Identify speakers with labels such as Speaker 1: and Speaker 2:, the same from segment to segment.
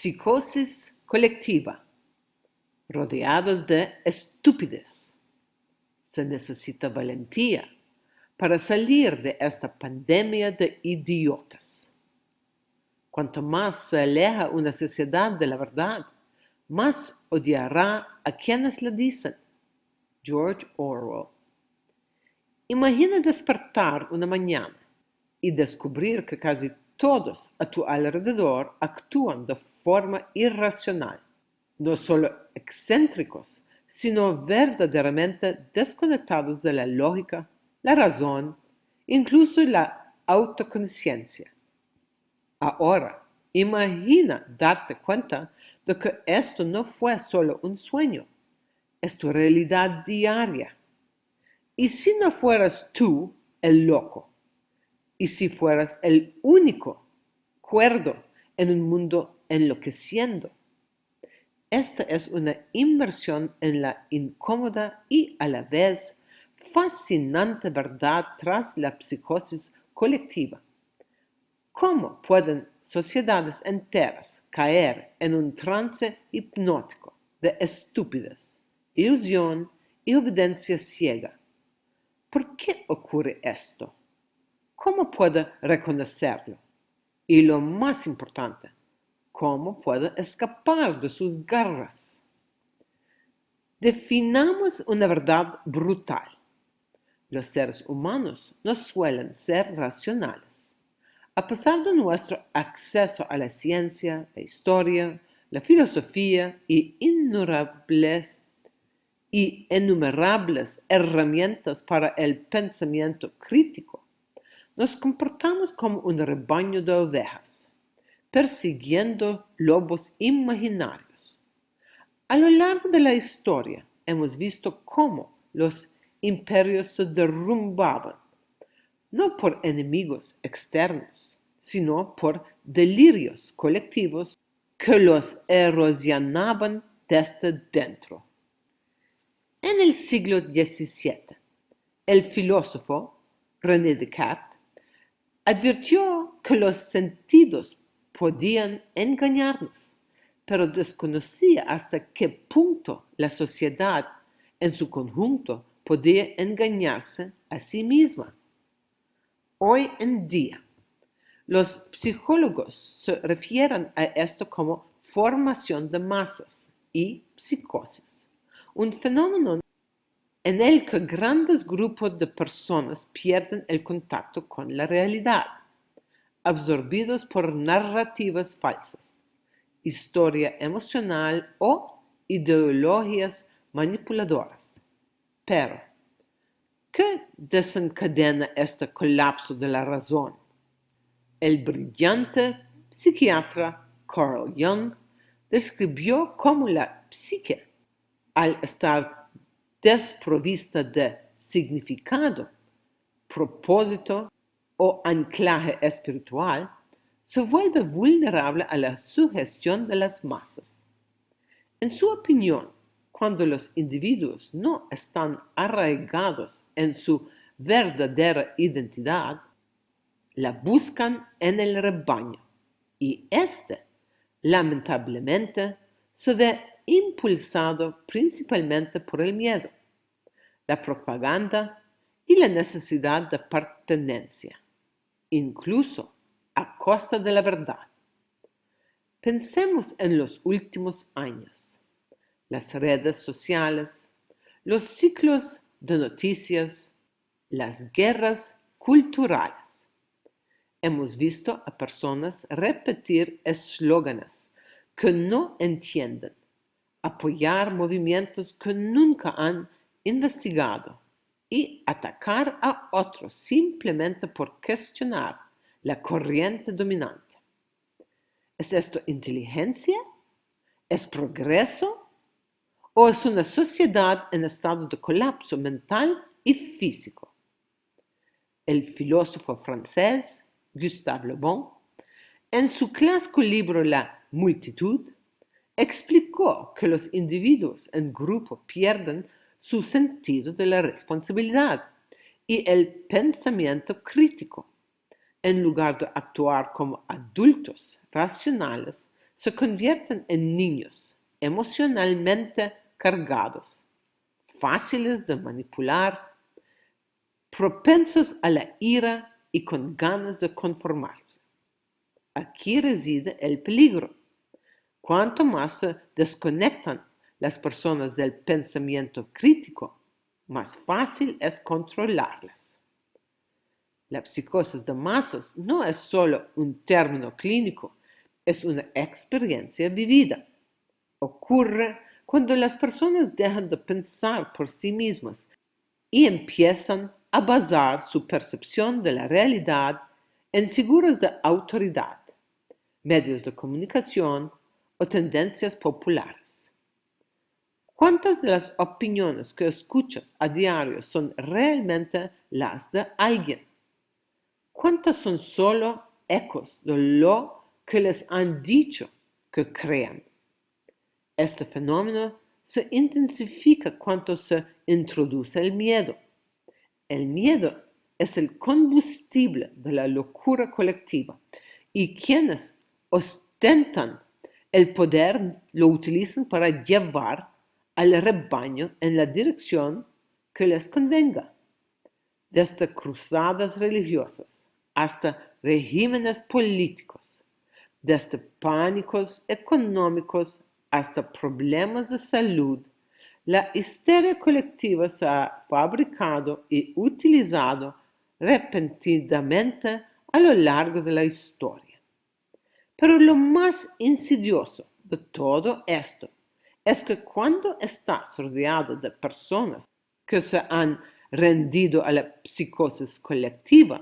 Speaker 1: Psicosis colectiva, rodeados de estupidez. Se necesita valentía para salir de esta pandemia de idiotas. Cuanto más se aleja una sociedad de la verdad, más odiará a quienes la dicen. George Orwell. Imagina despertar una mañana y descubrir que casi todos a tu alrededor actúan de forma irracional, no solo excéntricos, sino verdaderamente desconectados de la lógica, la razón, incluso la autoconciencia. Ahora, imagina darte cuenta de que esto no fue solo un sueño, es tu realidad diaria. ¿Y si no fueras tú el loco? ¿Y si fueras el único cuerdo en un mundo enloqueciendo? Esta es una inmersión en la incómoda y a la vez fascinante verdad tras la psicosis colectiva. ¿Cómo pueden sociedades enteras caer en un trance hipnótico de estupidez, ilusión y obediencia ciega? ¿Por qué ocurre esto? ¿Cómo puede reconocerlo? Y lo más importante, ¿cómo puede escapar de sus garras? Definamos una verdad brutal. Los seres humanos no suelen ser racionales. A pesar de nuestro acceso a la ciencia, la historia, la filosofía y innumerables herramientas para el pensamiento crítico, nos comportamos como un rebaño de ovejas, persiguiendo lobos imaginarios. A lo largo de la historia hemos visto cómo los imperios se derrumbaban, no por enemigos externos, sino por delirios colectivos que los erosionaban desde dentro. En el siglo XVII, el filósofo René Descartes advirtió que los sentidos podían engañarnos, pero desconocía hasta qué punto la sociedad en su conjunto podía engañarse a sí misma. Hoy en día, los psicólogos se refieren a esto como formación de masas y psicosis, un fenómeno en el que grandes grupos de personas pierden el contacto con la realidad, absorbidos por narrativas falsas, historia emocional o ideologías manipuladoras. Pero, ¿qué desencadena este colapso de la razón? El brillante psiquiatra Carl Jung describió cómo la psique, al estar desprovista de significado, propósito o anclaje espiritual, se vuelve vulnerable a la sugestión de las masas. En su opinión, cuando los individuos no están arraigados en su verdadera identidad, la buscan en el rebaño y éste, lamentablemente, se ve impulsado principalmente por el miedo, la propaganda y la necesidad de pertenencia, incluso a costa de la verdad. Pensemos en los últimos años, las redes sociales, los ciclos de noticias, las guerras culturales. Hemos visto a personas repetir eslóganes que no entienden, apoyar movimientos que nunca han investigado y atacar a otros simplemente por cuestionar la corriente dominante. ¿Es esto inteligencia? ¿Es progreso? ¿O es una sociedad en estado de colapso mental y físico? El filósofo francés Gustave Le Bon, en su clásico libro La multitud, explicó que los individuos en grupo pierden su sentido de la responsabilidad y el pensamiento crítico. En lugar de actuar como adultos racionales, se convierten en niños emocionalmente cargados, fáciles de manipular, propensos a la ira y con ganas de conformarse. Aquí reside el peligro. Cuanto más se desconectan las personas del pensamiento crítico, más fácil es controlarlas. La psicosis de masas no es solo un término clínico, es una experiencia vivida. Ocurre cuando las personas dejan de pensar por sí mismas y empiezan a basar su percepción de la realidad en figuras de autoridad, medios de comunicación o tendencias populares. ¿Cuántas de las opiniones que escuchas a diario son realmente las de alguien? ¿Cuántas son solo ecos de lo que les han dicho que crean? Este fenómeno se intensifica cuando se introduce el miedo. El miedo es el combustible de la locura colectiva y quienes ostentan el poder lo utilizan para llevar al rebaño en la dirección que les convenga. Desde cruzadas religiosas hasta regímenes políticos, desde pánicos económicos hasta problemas de salud, la histeria colectiva se ha fabricado y utilizado repentinamente a lo largo de la historia. Pero lo más insidioso de todo esto es que cuando estás rodeado de personas que se han rendido a la psicosis colectiva,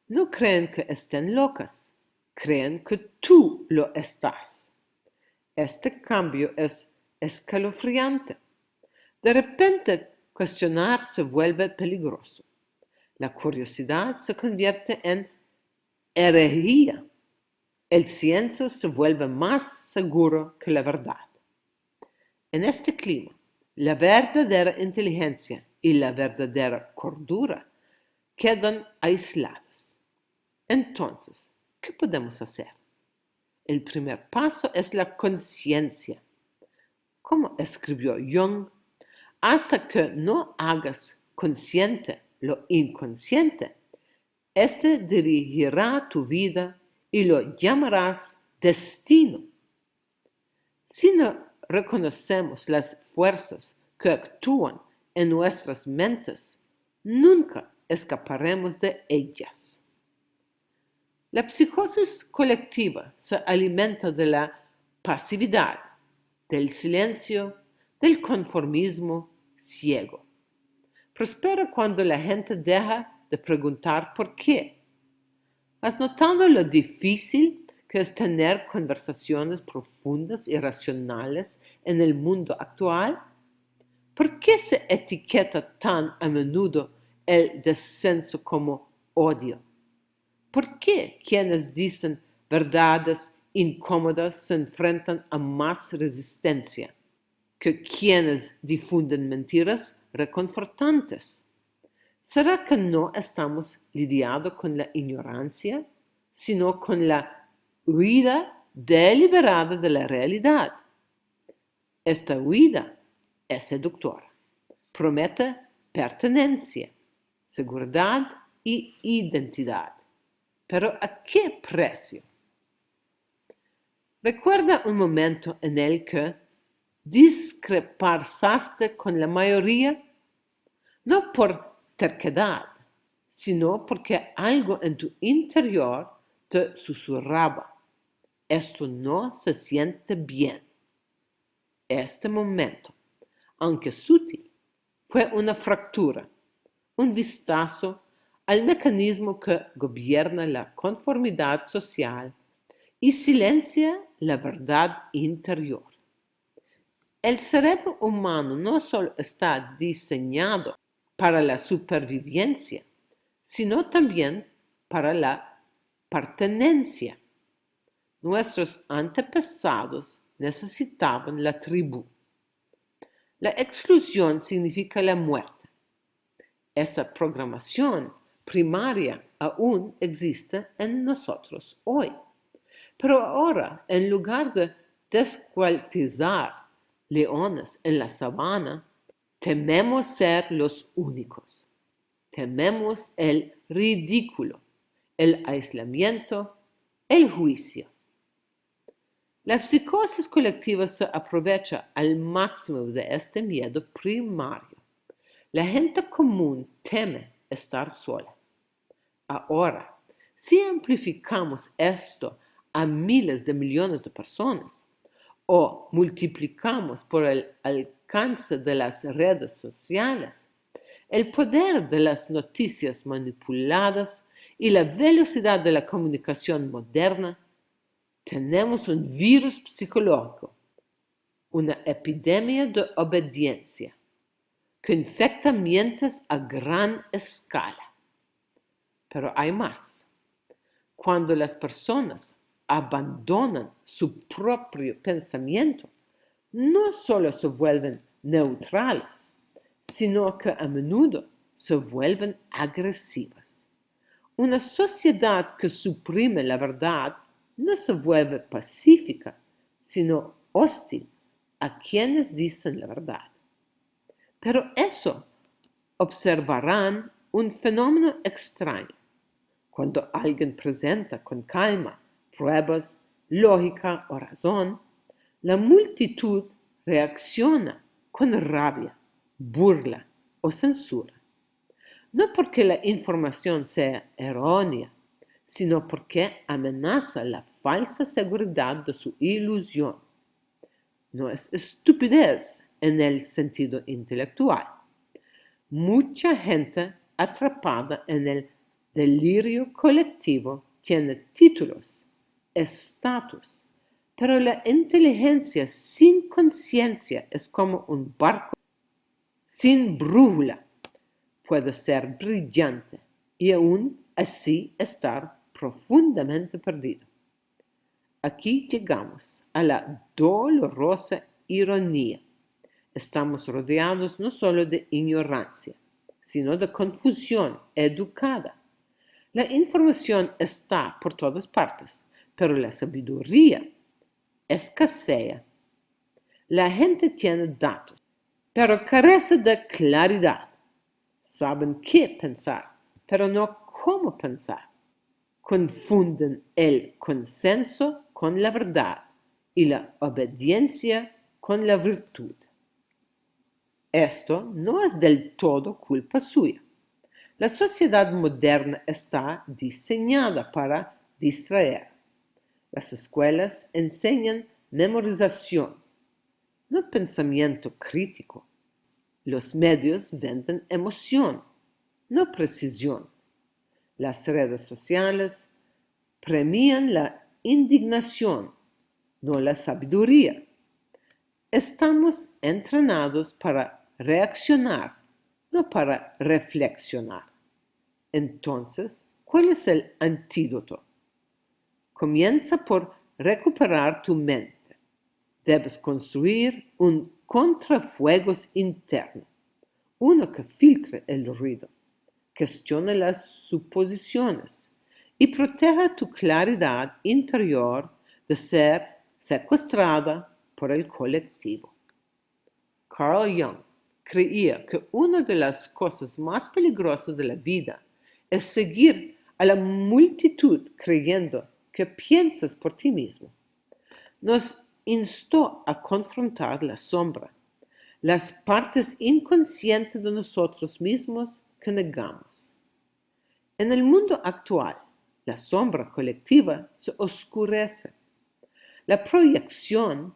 Speaker 1: no creen que estén locas, creen que tú lo estás. Este cambio es escalofriante. De repente, cuestionar se vuelve peligroso. La curiosidad se convierte en herejía. El ciencio se vuelve más seguro que la verdad. En este clima, la verdadera inteligencia y la verdadera cordura quedan aisladas. Entonces, ¿qué podemos hacer? El primer paso es la conciencia. Como escribió Jung, hasta que no hagas consciente lo inconsciente, este dirigirá tu vida y lo llamarás destino. Si no reconocemos las fuerzas que actúan en nuestras mentes, nunca escaparemos de ellas. La psicosis colectiva se alimenta de la pasividad, del silencio, del conformismo ciego. Prospera cuando la gente deja de preguntar por qué. ¿Has notado lo difícil que es tener conversaciones profundas y racionales en el mundo actual? ¿Por qué se etiqueta tan a menudo el descenso como odio? ¿Por qué quienes dicen verdades incómodas se enfrentan a más resistencia que quienes difunden mentiras reconfortantes? ¿Será que no estamos lidiando con la ignorancia, sino con la huida deliberada de la realidad? Esta huida es seductora, promete pertenencia, seguridad y identidad. ¿Pero a qué precio? Recuerda un momento en el que discrepaste con la mayoría, no por terquedad, sino porque algo en tu interior te susurraba: esto no se siente bien. Este momento, aunque sutil, fue una fractura, un vistazo al mecanismo que gobierna la conformidad social y silencia la verdad interior. El cerebro humano no solo está diseñado para la supervivencia, sino también para la pertenencia. Nuestros antepasados necesitaban la tribu. La exclusión significa la muerte. Esa programación primaria aún existe en nosotros hoy, Pero ahora, en lugar de descuartizar leones en la sabana, tememos ser los únicos. Tememos el ridículo, el aislamiento, el juicio. La psicosis colectiva se aprovecha al máximo de este miedo primario. La gente común teme estar sola. Ahora, si amplificamos esto a miles de millones de personas o multiplicamos por el alcance de las redes sociales, el poder de las noticias manipuladas y la velocidad de la comunicación moderna, tenemos un virus psicológico, una epidemia de obediencia que infecta mentes a gran escala. Pero hay más. Cuando las personas abandonan su propio pensamiento, no solo se vuelven neutrales, sino que a menudo se vuelven agresivas. Una sociedad que suprime la verdad no se vuelve pacífica, sino hostil a quienes dicen la verdad. Pero eso observarán un fenómeno extraño. Cuando alguien presenta con calma pruebas, lógica o razón, la multitud reacciona con rabia, burla o censura. No porque la información sea errónea, sino porque amenaza la falsa seguridad de su ilusión. No es estupidez en el sentido intelectual. Mucha gente atrapada en el delirio colectivo tiene títulos, estatus, pero la inteligencia sin conciencia es como un barco sin brújula. Puede ser brillante y aún así estar profundamente perdido. Aquí llegamos a la dolorosa ironía. Estamos rodeados no solo de ignorancia, sino de confusión educada. La información está por todas partes, pero la sabiduría escasea. La gente tiene datos, pero carece de claridad. Saben qué pensar, pero no cómo pensar. Confunden el consenso con la verdad y la obediencia con la virtud. Esto no es del todo culpa suya. La sociedad moderna está diseñada para distraer. Las escuelas enseñan memorización, no pensamiento crítico. Los medios venden emoción, no precisión. Las redes sociales premian la indignación, no la sabiduría. Estamos entrenados para reaccionar, no para reflexionar. Entonces, ¿cuál es el antídoto? Comienza por recuperar tu mente. Debes construir un contrafuegos interno, uno que filtre el ruido, cuestione las suposiciones y proteja tu claridad interior de ser secuestrada por el colectivo. Carl Jung creía que una de las cosas más peligrosas de la vida es seguir a la multitud creyendo que piensas por ti mismo. Nos instó a confrontar la sombra, las partes inconscientes de nosotros mismos que negamos. En el mundo actual, la sombra colectiva se oscurece. La proyección,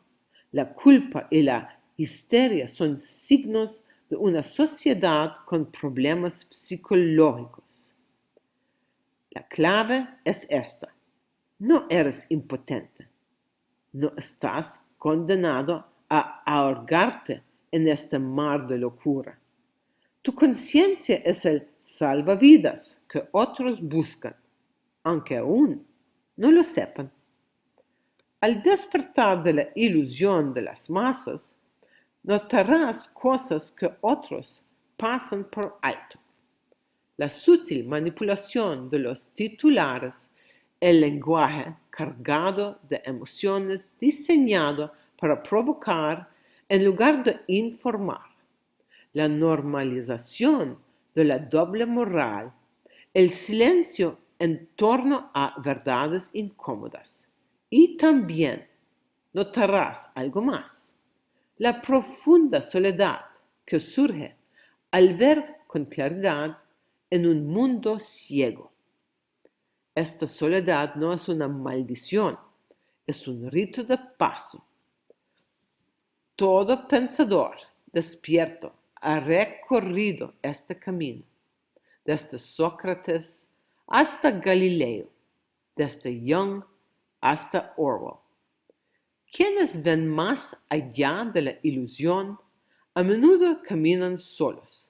Speaker 1: la culpa y la histeria son signos de una sociedad con problemas psicológicos. La clave es esta. No eres impotente. No estás condenado a ahogarte en este mar de locura. Tu conciencia es el salvavidas que otros buscan, aunque aún no lo sepan. Al despertar de la ilusión de las masas, notarás cosas que otros pasan por alto. La sutil manipulación de los titulares El lenguaje cargado de emociones diseñado para provocar en lugar de informar. La normalización de la doble moral, el silencio en torno a verdades incómodas. Y también notarás algo más, la profunda soledad que surge al ver con claridad en un mundo ciego. Esta soledad no es una maldición, es un rito de paso. Todo pensador despierto ha recorrido este camino, desde Sócrates hasta Galileo, desde Jung hasta Orwell. Quienes ven más allá de la ilusión a menudo caminan solos,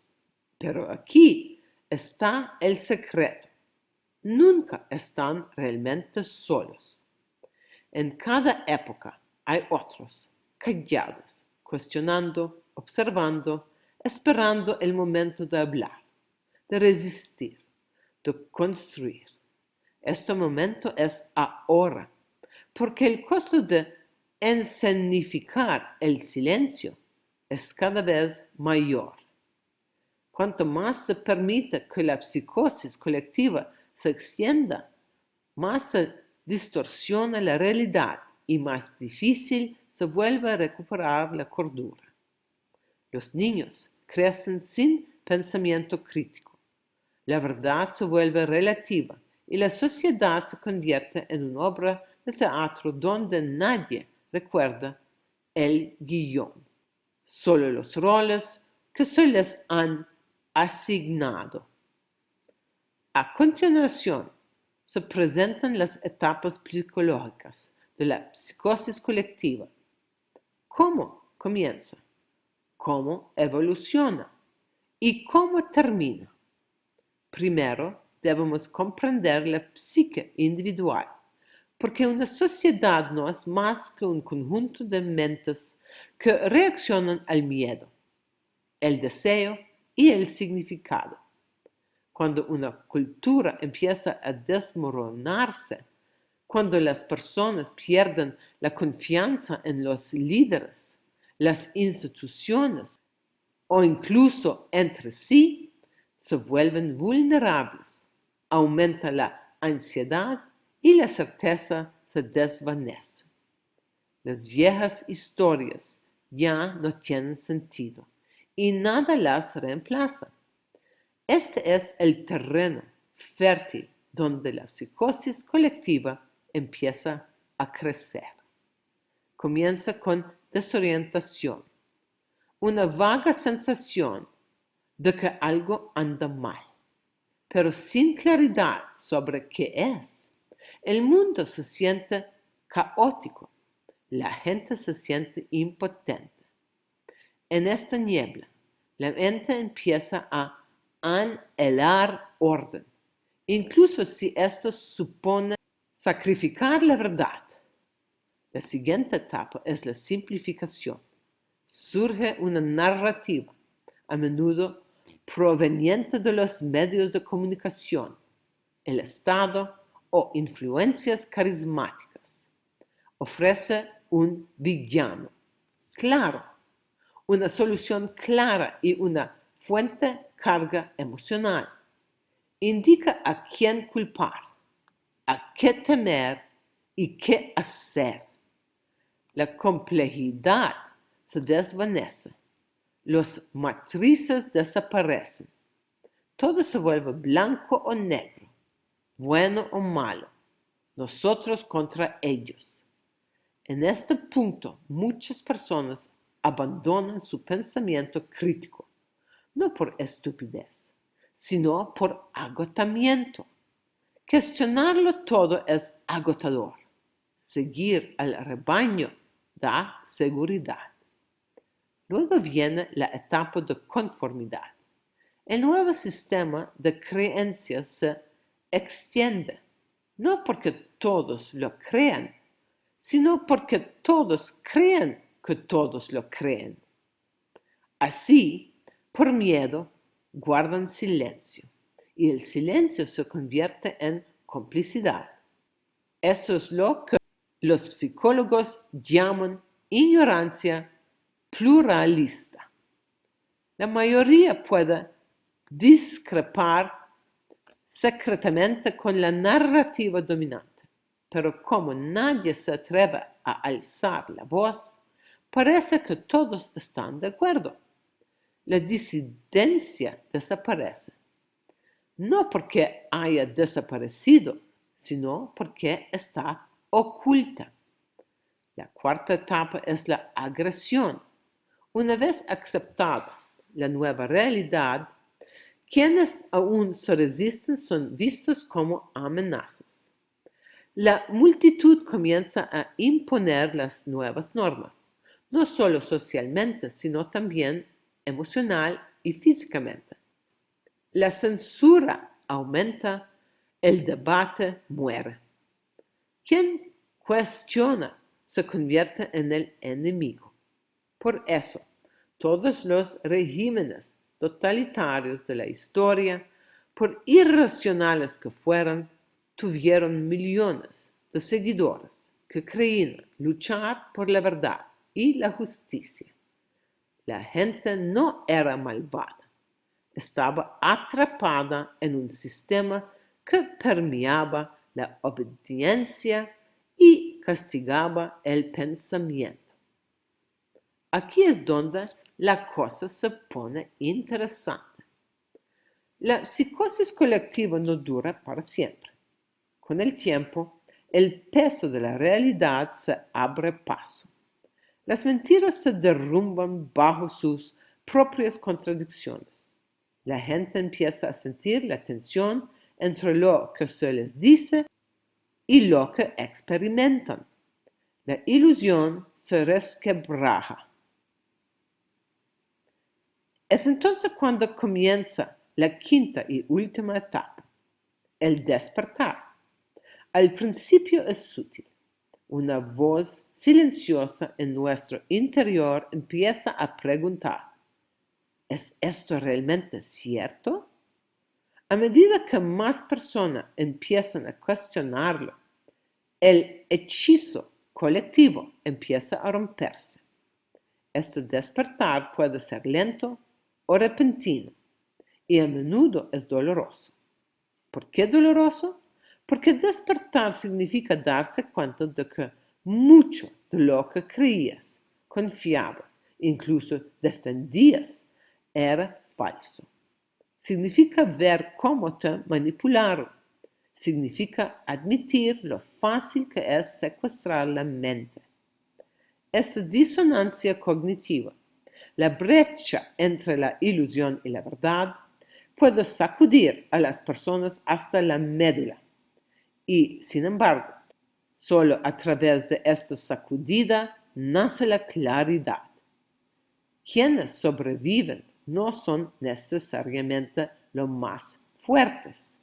Speaker 1: pero aquí está el secreto. Nunca están realmente solos. En cada época hay otros, callados, cuestionando, observando, esperando el momento de hablar, de resistir, de construir. Este momento es ahora, porque el costo de escenificar el silencio es cada vez mayor. Cuanto más se permite que la psicosis colectiva se extienda, más se distorsiona la realidad y más difícil se vuelve a recuperar la cordura. Los niños crecen sin pensamiento crítico. La verdad se vuelve relativa y la sociedad se convierte en una obra de teatro donde nadie recuerda el guión, solo los roles que se les han asignado. A continuación, se presentan las etapas psicológicas de la psicosis colectiva. ¿Cómo comienza? ¿Cómo evoluciona? ¿Y cómo termina? Primero, debemos comprender la psique individual, porque una sociedad no es más que un conjunto de mentes que reaccionan al miedo, el deseo y el significado. Cuando una cultura empieza a desmoronarse, cuando las personas pierden la confianza en los líderes, las instituciones o incluso entre sí, se vuelven vulnerables, aumenta la ansiedad y la certeza se desvanece. Las viejas historias ya no tienen sentido y nada las reemplaza. Este es el terreno fértil donde la psicosis colectiva empieza a crecer. Comienza con desorientación, una vaga sensación de que algo anda mal, pero sin claridad sobre qué es. El mundo se siente caótico, la gente se siente impotente. En esta niebla, la mente empieza a anhelar orden, incluso si esto supone sacrificar la verdad. La siguiente etapa es la simplificación. Surge una narrativa, a menudo proveniente de los medios de comunicación, el Estado o influencias carismáticas. Ofrece un villano, claro, una solución clara y una fuente carga emocional. Indica a quién culpar, a qué temer y qué hacer. La complejidad se desvanece, los matrices desaparecen, todo se vuelve blanco o negro, bueno o malo, nosotros contra ellos. En este punto, muchas personas abandonan su pensamiento crítico, no por estupidez, sino por agotamiento. Cuestionarlo todo es agotador. Seguir al rebaño da seguridad. Luego viene la etapa de conformidad. El nuevo sistema de creencias se extiende, no porque todos lo crean, sino porque todos creen que todos lo creen. Así, por miedo, guardan silencio y el silencio se convierte en complicidad. Eso es lo que los psicólogos llaman ignorancia pluralista. La mayoría puede discrepar secretamente con la narrativa dominante, pero como nadie se atreve a alzar la voz, parece que todos están de acuerdo. La disidencia desaparece, no porque haya desaparecido, sino porque está oculta. La cuarta etapa es la agresión. Una vez aceptada la nueva realidad, quienes aún se resisten son vistos como amenazas. La multitud comienza a imponer las nuevas normas, no solo socialmente, sino también emocional y físicamente. La censura aumenta, el debate muere. Quien cuestiona se convierte en el enemigo. Por eso, todos los regímenes totalitarios de la historia, por irracionales que fueran, tuvieron millones de seguidores que creían luchar por la verdad y la justicia. La gente no era malvada, estaba atrapada en un sistema que permeaba la obediencia y castigaba el pensamiento. Aquí es donde la cosa se pone interesante. La psicosis colectiva no dura para siempre. Con el tiempo, el peso de la realidad se abre paso. Las mentiras se derrumban bajo sus propias contradicciones. La gente empieza a sentir la tensión entre lo que se les dice y lo que experimentan. La ilusión se resquebraja. Es entonces cuando comienza la quinta y última etapa, el despertar. Al principio es sutil. Una voz silenciosa en nuestro interior empieza a preguntar, ¿es esto realmente cierto? A medida que más personas empiezan a cuestionarlo, el hechizo colectivo empieza a romperse. Este despertar puede ser lento o repentino y a menudo es doloroso. ¿Por qué doloroso? Porque despertar significa darse cuenta de que mucho de lo que creías, confiabas, incluso defendías, era falso. Significa ver cómo te manipularon. Significa admitir lo fácil que es secuestrar la mente. Esa disonancia cognitiva, la brecha entre la ilusión y la verdad, puede sacudir a las personas hasta la médula. Y, sin embargo, solo a través de esta sacudida nace la claridad. Quienes sobreviven no son necesariamente los más fuertes.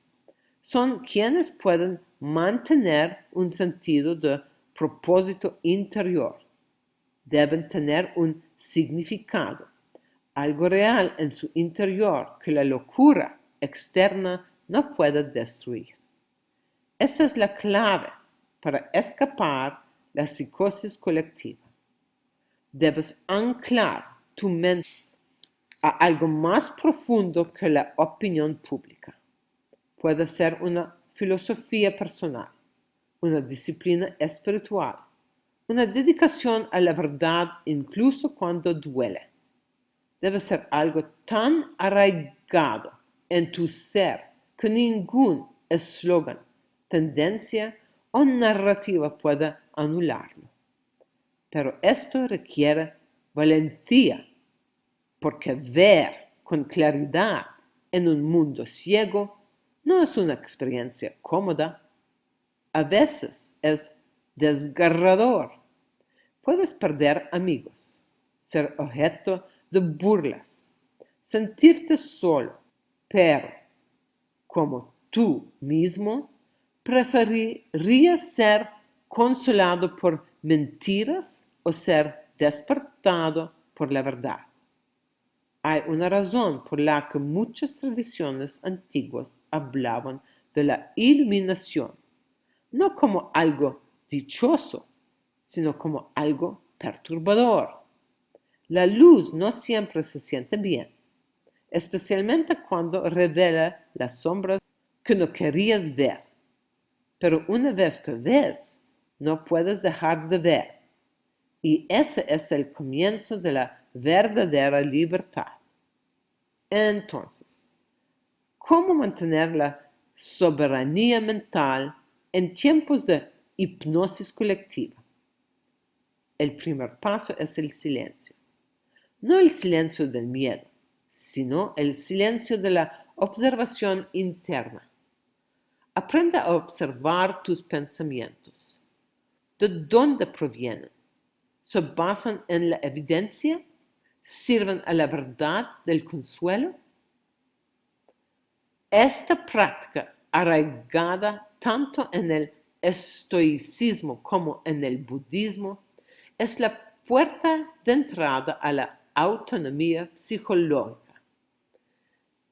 Speaker 1: Son quienes pueden mantener un sentido de propósito interior. Deben tener un significado, algo real en su interior que la locura externa no puede destruir. Esa es la clave para escapar la psicosis colectiva. Debes anclar tu mente a algo más profundo que la opinión pública. Puede ser una filosofía personal, una disciplina espiritual, una dedicación a la verdad incluso cuando duele. Debe ser algo tan arraigado en tu ser que ningún eslogan, tendencia o narrativa pueda anularlo. Pero esto requiere valentía, porque ver con claridad en un mundo ciego no es una experiencia cómoda. A veces es desgarrador. Puedes perder amigos, ser objeto de burlas, sentirte solo, pero como tú mismo, preferirías ser consolado por mentiras o ser despertado por la verdad. Hay una razón por la que muchas tradiciones antiguas hablaban de la iluminación, no como algo dichoso, sino como algo perturbador. La luz no siempre se siente bien, especialmente cuando revela las sombras que no querías ver. Pero una vez que ves, no puedes dejar de ver. Y ese es el comienzo de la verdadera libertad. Entonces, ¿cómo mantener la soberanía mental en tiempos de hipnosis colectiva? El primer paso es el silencio. No el silencio del miedo, sino el silencio de la observación interna. Aprende a observar tus pensamientos. ¿De dónde provienen? ¿Se basan en la evidencia? ¿Sirven a la verdad del consuelo? Esta práctica, arraigada tanto en el estoicismo como en el budismo, es la puerta de entrada a la autonomía psicológica.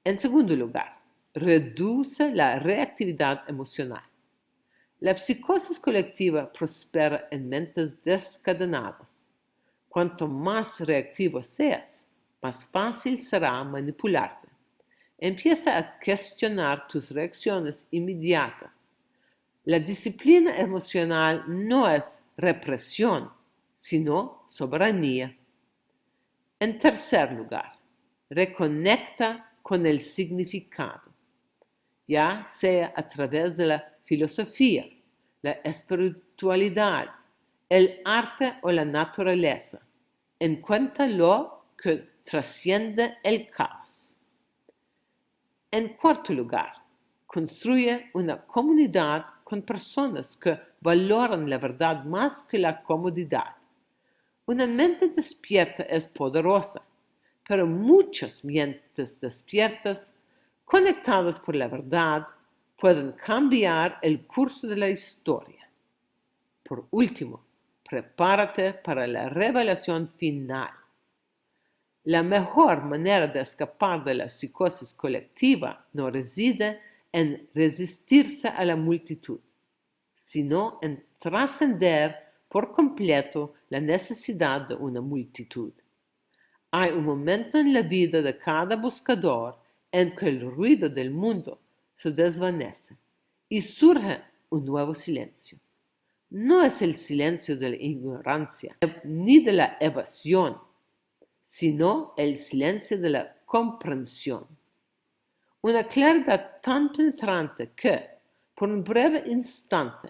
Speaker 1: En segundo lugar, reduce la reactividad emocional. La psicosis colectiva prospera en mentes descadenadas. Cuanto más reactivo seas, más fácil será manipularte. Empieza a cuestionar tus reacciones inmediatas. La disciplina emocional no es represión, sino soberanía. En tercer lugar, reconecta con el significado, ya sea a través de la filosofía, la espiritualidad, el arte o la naturaleza. Encuentra lo que trasciende el caos. En cuarto lugar, construye una comunidad con personas que valoran la verdad más que la comodidad. Una mente despierta es poderosa, pero muchas mentes despiertas, conectadas por la verdad, pueden cambiar el curso de la historia. Por último, prepárate para la revelación final. La mejor manera de escapar de la psicosis colectiva no reside en resistirse a la multitud, sino en trascender por completo la necesidad de una multitud. Hay un momento en la vida de cada buscador en que el ruido del mundo se desvanece y surge un nuevo silencio. No es el silencio de la ignorancia ni de la evasión, sino el silencio de la comprensión. Una claridad tan penetrante que, por un breve instante,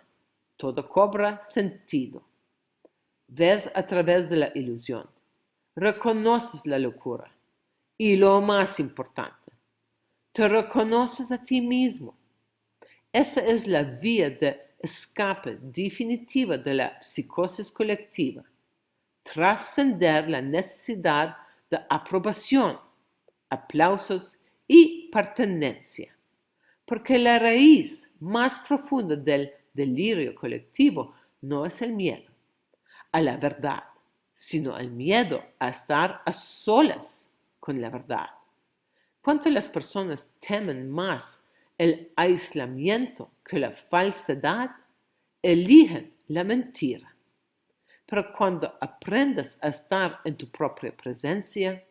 Speaker 1: todo cobra sentido. Ves a través de la ilusión, reconoces la locura y lo más importante, te reconoces a ti mismo. Esta es la vía de escape definitiva de la psicosis colectiva. Trascender la necesidad de aprobación, aplausos y pertenencia, porque la raíz más profunda del delirio colectivo no es el miedo a la verdad, sino el miedo a estar a solas con la verdad. Cuanto las personas temen más el aislamiento que la falsedad, eligen la mentira. Pero cuando aprendes a estar en tu propia presencia,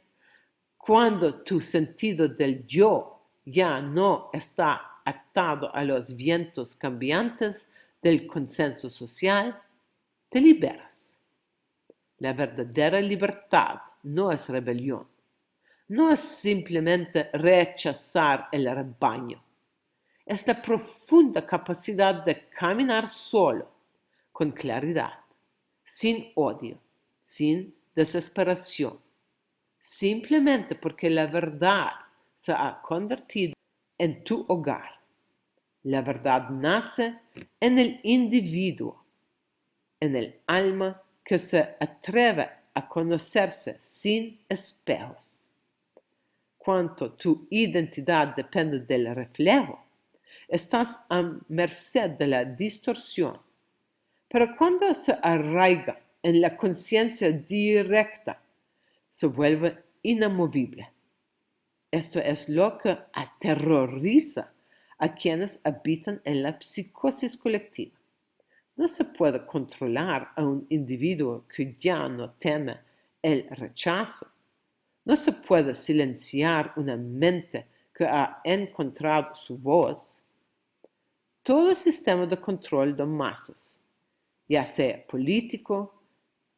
Speaker 1: cuando tu sentido del yo ya no está atado a los vientos cambiantes del consenso social, te liberas. La verdadera libertad no es rebelión, no es simplemente rechazar el rebaño, es la profunda capacidad de caminar solo, con claridad, sin odio, sin desesperación, simplemente porque la verdad se ha convertido en tu hogar. La verdad nace en el individuo, en el alma que se atreve a conocerse sin espejos. Cuanto tu identidad depende del reflejo, estás a merced de la distorsión. Pero cuando se arraiga en la conciencia directa, se vuelve inamovible. Esto es lo que aterroriza a quienes habitan en la psicosis colectiva. No se puede controlar a un individuo que ya no teme el rechazo. No se puede silenciar una mente que ha encontrado su voz. Todo sistema de control de masas, ya sea político,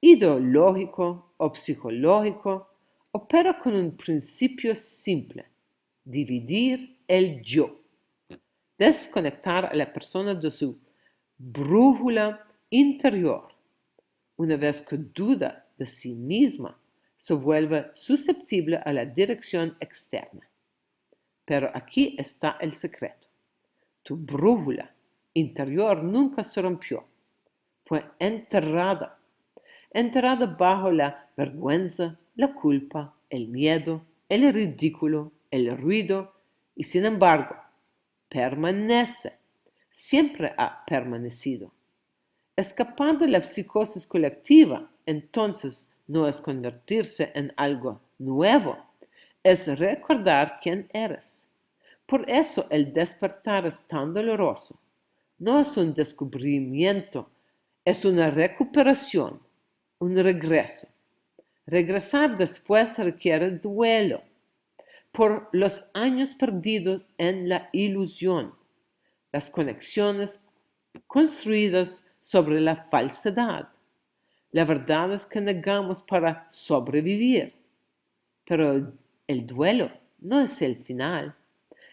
Speaker 1: ideológico o psicológico, opera con un principio simple: dividir el yo, desconectar a la persona de su brújula interior. Una vez que duda de sí misma, se vuelve susceptible a la dirección externa. Pero aquí está el secreto. Tu brújula interior nunca se rompió. Fue enterrada bajo la vergüenza, la culpa, el miedo, el ridículo, el ruido, y sin embargo, permanece, siempre ha permanecido. Escapar de la psicosis colectiva, entonces, no es convertirse en algo nuevo, es recordar quién eres. Por eso el despertar es tan doloroso. No es un descubrimiento, es una recuperación, un regreso. Regresar después requiere duelo por los años perdidos en la ilusión, las conexiones construidas sobre la falsedad. La verdad es que negamos para sobrevivir, pero el duelo no es el final,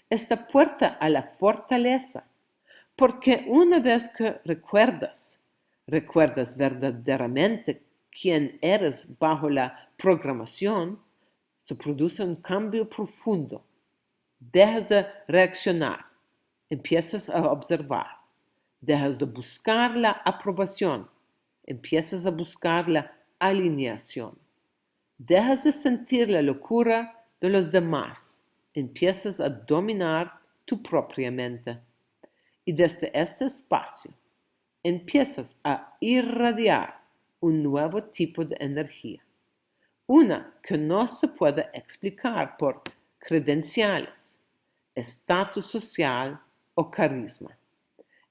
Speaker 1: es la puerta a la fortaleza, porque una vez que recuerdas verdaderamente quién eres bajo la programación, se produce un cambio profundo. Dejas de reaccionar, empiezas a observar. Dejas de buscar la aprobación, empiezas a buscar la alineación. Dejas de sentir la locura de los demás, empiezas a dominar tu propia mente. Y desde este espacio empiezas a irradiar un nuevo tipo de energía, una que no se puede explicar por credenciales, estatus social o carisma.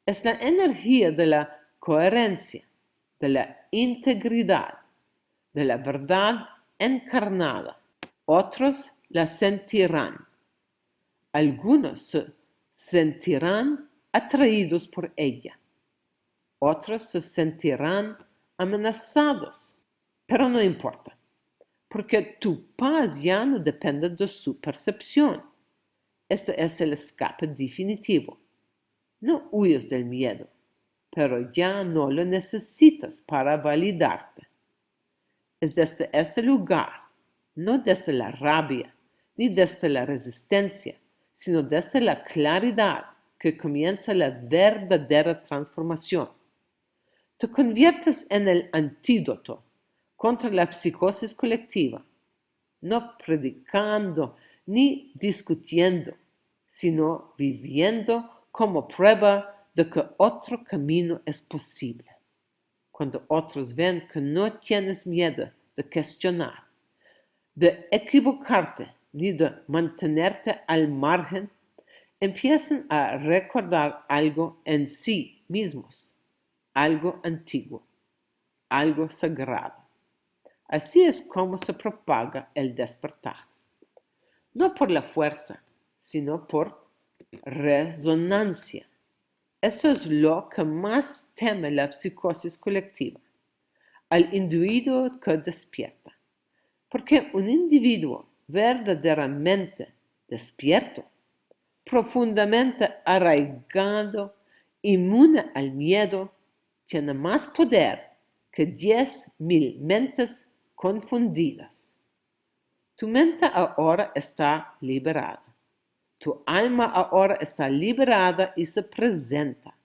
Speaker 1: Es la energía de la coherencia, de la integridad, de la verdad encarnada. Otros la sentirán. Algunos se sentirán atraídos por ella. Otros se sentirán amenazados. Pero no importa, porque tu paz ya no depende de su percepción. Este es el escape definitivo. No huyes del miedo, pero ya no lo necesitas para validarte. Es desde este lugar, no desde la rabia, ni desde la resistencia, sino desde la claridad, que comienza la verdadera transformación. Te conviertes en el antídoto contra la psicosis colectiva, no predicando ni discutiendo, sino viviendo como prueba de que otro camino es posible. Cuando otros ven que no tienes miedo de cuestionar, de equivocarte ni de mantenerte al margen, empiezan a recordar algo en sí mismos, algo antiguo, algo sagrado. Así es como se propaga el despertar. No por la fuerza, sino por resonancia. Eso es lo que más teme la psicosis colectiva, al individuo que despierta. Porque un individuo verdaderamente despierto, profundamente arraigado, inmune al miedo, tiene más poder que 10,000 mentes confundidas. Tu mente ahora está liberada. Tu alma ahora está liberada y se presenta.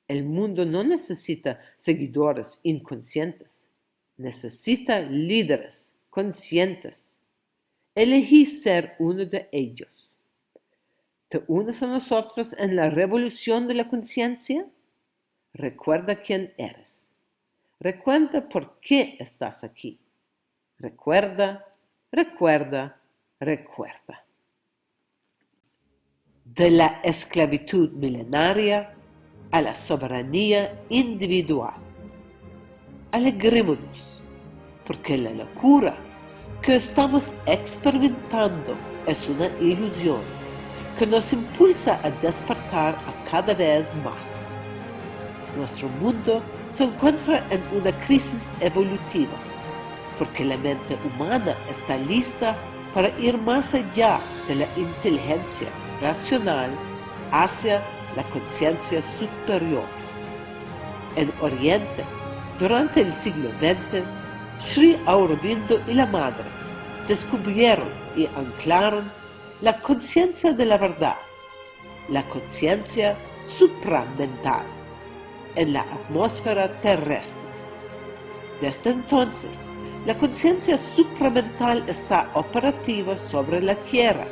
Speaker 1: El mundo no necesita seguidores inconscientes, necesita líderes conscientes. Elegí ser uno de ellos. ¿Te unes a nosotros en la revolución de la conciencia? Recuerda quién eres. Recuerda por qué estás aquí. Recuerda, recuerda, recuerda. De la esclavitud milenaria a la soberanía individual. Alegrémonos, porque la locura que estamos experimentando es una ilusión que nos impulsa a despertar a cada vez más. Nuestro mundo se encuentra en una crisis evolutiva, porque la mente humana está lista para ir más allá de la inteligencia racional hacia la conciencia superior. En Oriente, durante el siglo XX, Sri Aurobindo y la Madre descubrieron y anclaron la conciencia de la verdad, la conciencia supramental, en la atmósfera terrestre. Desde entonces, la conciencia supramental está operativa sobre la Tierra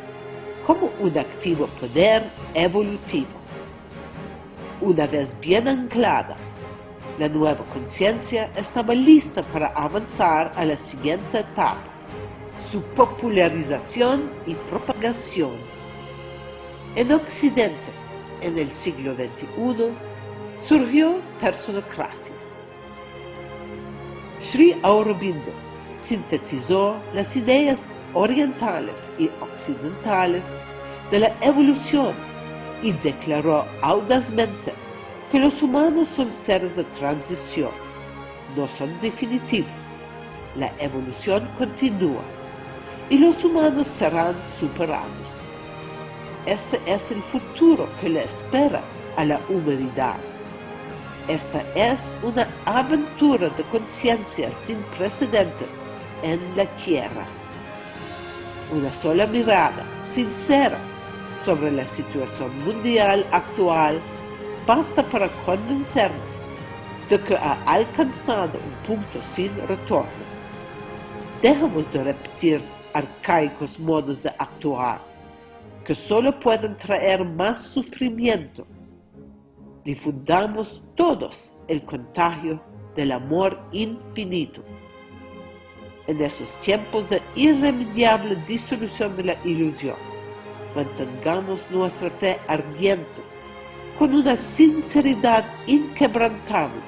Speaker 1: como un activo poder evolutivo. Una vez bien anclada, la nueva conciencia estaba lista para avanzar a la siguiente etapa, su popularización y propagación. En Occidente, en el siglo XXI, surgió personocracia. Sri Aurobindo sintetizó las ideas orientales y occidentales de la evolución y declaró audazmente que los humanos son seres de transición, no son definitivos. La evolución continúa y los humanos serán superados. Este es el futuro que le espera a la humanidad. Esta es una aventura de conciencia sin precedentes en la Tierra. Una sola mirada sincera sobre la situación mundial actual basta para convencernos de que ha alcanzado un punto sin retorno. Dejemos de repetir arcaicos modos de actuar que solo pueden traer más sufrimiento. Difundamos todos el contagio del amor infinito. En esos tiempos de irremediable disolución de la ilusión, mantengamos nuestra fe ardiente con una sinceridad inquebrantable.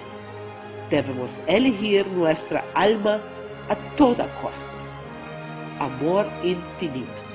Speaker 1: Debemos elegir nuestra alma a toda costa. Amor infinito.